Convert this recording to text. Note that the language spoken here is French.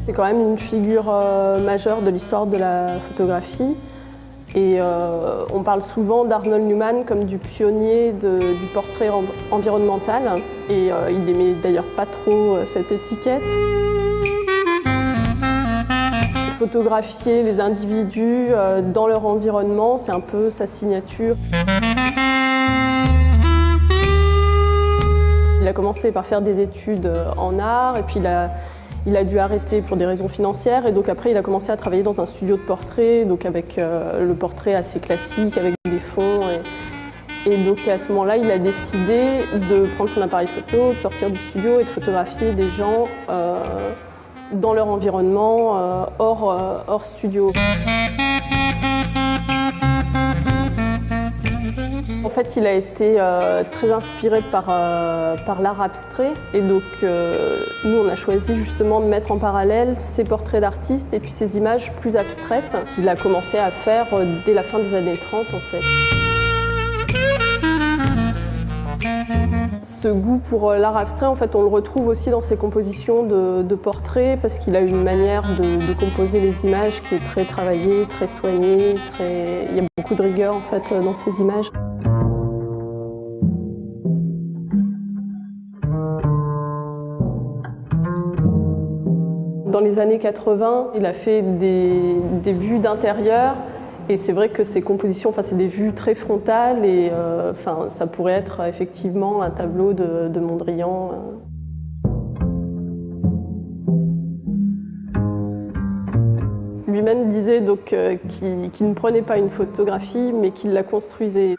C'est quand même une figure majeure de l'histoire de la photographie. Et on parle souvent d'Arnold Newman comme du pionnier du portrait environnemental. Et il n'aimait d'ailleurs pas trop cette étiquette. Photographier les individus dans leur environnement, c'est un peu sa signature. Il a commencé par faire des études en art et puis il a dû arrêter pour des raisons financières et donc après il a commencé à travailler dans un studio de portrait, donc avec le portrait assez classique, avec des fonds. Et donc à ce moment-là, il a décidé de prendre son appareil photo, de sortir du studio et de photographier des gens dans leur environnement, hors studio. En fait, il a été très inspiré par l'art abstrait et donc nous on a choisi justement de mettre en parallèle ces portraits d'artistes et puis ces images plus abstraites qu'il a commencé à faire dès la fin des années 30 en fait. Ce goût pour l'art abstrait, en fait, on le retrouve aussi dans ses compositions de portraits parce qu'il a une manière de composer les images qui est très travaillée, très soignée, il y a beaucoup de rigueur en fait dans ces images. Dans les années 80, il a fait des vues d'intérieur et c'est vrai que ces compositions, c'est des vues très frontales et ça pourrait être effectivement un tableau de Mondrian. Lui-même disait donc qu'il ne prenait pas une photographie mais qu'il la construisait.